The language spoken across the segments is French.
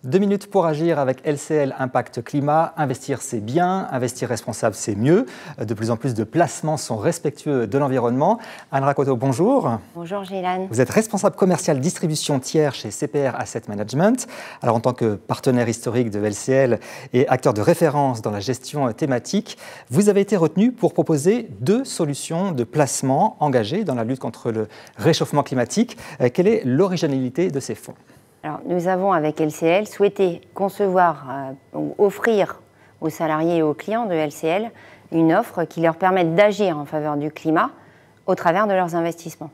2 minutes pour agir avec LCL Impact Climat. Investir, c'est bien. Investir responsable, c'est mieux. De plus en plus de placements sont respectueux de l'environnement. Anne Rakoto, bonjour. Bonjour Gilane. Vous êtes responsable commercial distribution tiers chez CPR Asset Management. Alors en tant que partenaire historique de LCL et acteur de référence dans la gestion thématique, vous avez été retenu pour proposer 2 solutions de placement engagées dans la lutte contre le réchauffement climatique. Quelle est l'originalité de ces fonds ? Alors, nous avons avec LCL souhaité concevoir ou offrir aux salariés et aux clients de LCL une offre qui leur permette d'agir en faveur du climat au travers de leurs investissements.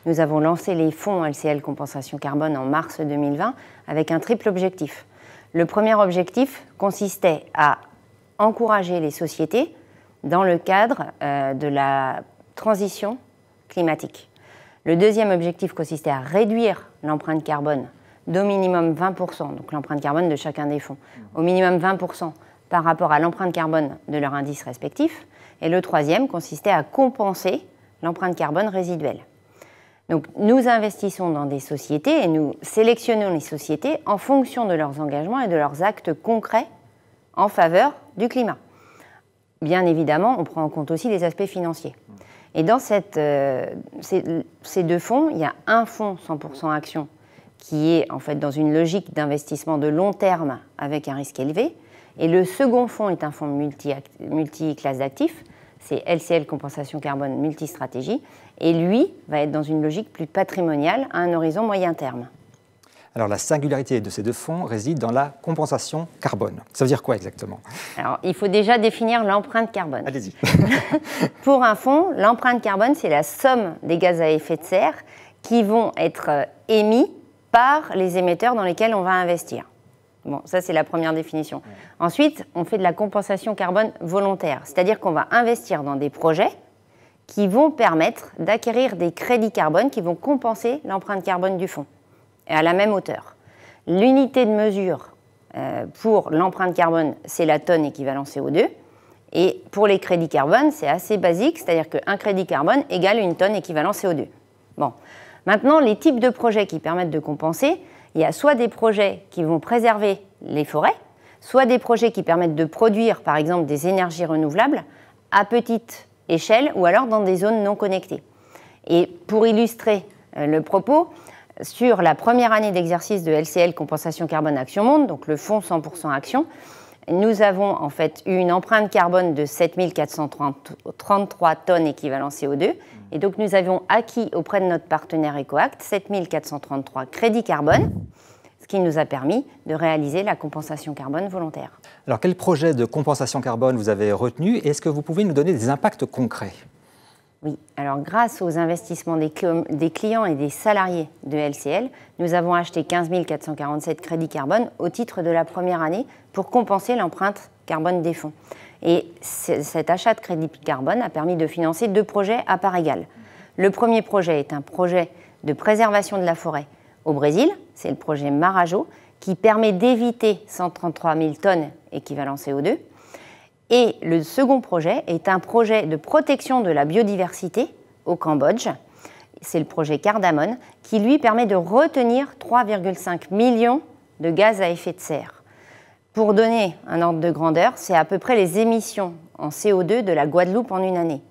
Nous avons lancé les fonds LCL Compensation Carbone en mars 2020 avec un triple objectif. Le premier objectif consistait à encourager les sociétés dans le cadre de la transition climatique. Le deuxième objectif consistait à réduire l'empreinte carbone d'au minimum 20%, donc l'empreinte carbone de chacun des fonds, au minimum 20% par rapport à l'empreinte carbone de leur indice respectif. Et le troisième consistait à compenser l'empreinte carbone résiduelle. Donc nous investissons dans des sociétés et nous sélectionnons les sociétés en fonction de leurs engagements et de leurs actes concrets en faveur du climat. Bien évidemment, on prend en compte aussi les aspects financiers. Et dans ces 2 fonds, il y a un fonds 100% action qui est en fait dans une logique d'investissement de long terme avec un risque élevé. Et le second fonds est un fonds multi-classe d'actifs, c'est LCL Compensation Carbone Multistratégie, et lui va être dans une logique plus patrimoniale à un horizon moyen terme. Alors la singularité de ces 2 fonds réside dans la compensation carbone. Ça veut dire quoi exactement ? Alors il faut déjà définir l'empreinte carbone. Allez-y. Pour un fonds, l'empreinte carbone, c'est la somme des gaz à effet de serre qui vont être émis par les émetteurs dans lesquels on va investir. Bon, ça c'est la première définition. Ensuite, on fait de la compensation carbone volontaire, c'est-à-dire qu'on va investir dans des projets qui vont permettre d'acquérir des crédits carbone qui vont compenser l'empreinte carbone du fonds, et à la même hauteur. L'unité de mesure pour l'empreinte carbone, c'est la tonne équivalent CO2, et pour les crédits carbone, c'est assez basique, c'est-à-dire qu'un crédit carbone égale une tonne équivalent CO2. Bon. Maintenant, les types de projets qui permettent de compenser, il y a soit des projets qui vont préserver les forêts, soit des projets qui permettent de produire, par exemple, des énergies renouvelables à petite échelle ou alors dans des zones non connectées. Et pour illustrer le propos, sur la première année d'exercice de LCL Compensation Carbone Action Monde, donc le fonds 100% Action, nous avons en fait eu une empreinte carbone de 7433 tonnes équivalent CO2. Et donc nous avions acquis auprès de notre partenaire EcoAct 7433 crédits carbone, ce qui nous a permis de réaliser la compensation carbone volontaire. Alors quel projet de compensation carbone vous avez retenu et est-ce que vous pouvez nous donner des impacts concrets ? Oui, alors grâce aux investissements des clients et des salariés de LCL, nous avons acheté 15 447 crédits carbone au titre de la première année pour compenser l'empreinte carbone des fonds. Et cet achat de crédits carbone a permis de financer 2 projets à part égale. Le premier projet est un projet de préservation de la forêt au Brésil, c'est le projet Marajo, qui permet d'éviter 133 000 tonnes équivalent CO2. Et le second projet est un projet de protection de la biodiversité au Cambodge. C'est le projet Cardamone qui, lui, permet de retenir 3,5 millions de gaz à effet de serre. Pour donner un ordre de grandeur, c'est à peu près les émissions en CO2 de la Guadeloupe en une année.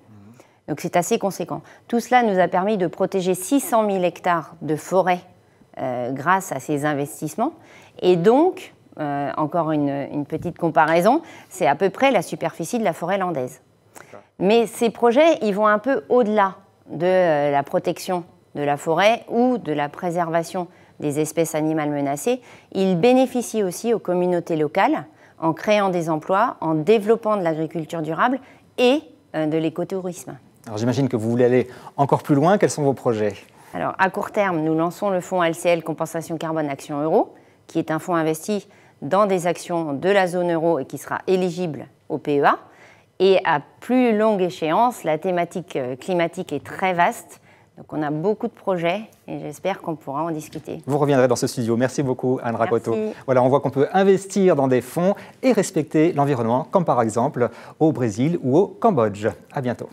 Donc c'est assez conséquent. Tout cela nous a permis de protéger 600 000 hectares de forêt grâce à ces investissements. Et donc, encore une petite comparaison, c'est à peu près la superficie de la forêt landaise. Mais ces projets, ils vont un peu au-delà de la protection de la forêt ou de la préservation des espèces animales menacées. Ils bénéficient aussi aux communautés locales en créant des emplois, en développant de l'agriculture durable et de l'écotourisme. Alors j'imagine que vous voulez aller encore plus loin. Quels sont vos projets ? Alors à court terme, nous lançons le fonds LCL Compensation Carbone Action Euro, qui est un fonds investi dans des actions de la zone euro et qui sera éligible au PEA. Et à plus longue échéance, la thématique climatique est très vaste. Donc on a beaucoup de projets et j'espère qu'on pourra en discuter. Vous reviendrez dans ce studio. Merci beaucoup Anne Rakoto. Merci. Voilà, on voit qu'on peut investir dans des fonds et respecter l'environnement, comme par exemple au Brésil ou au Cambodge. À bientôt.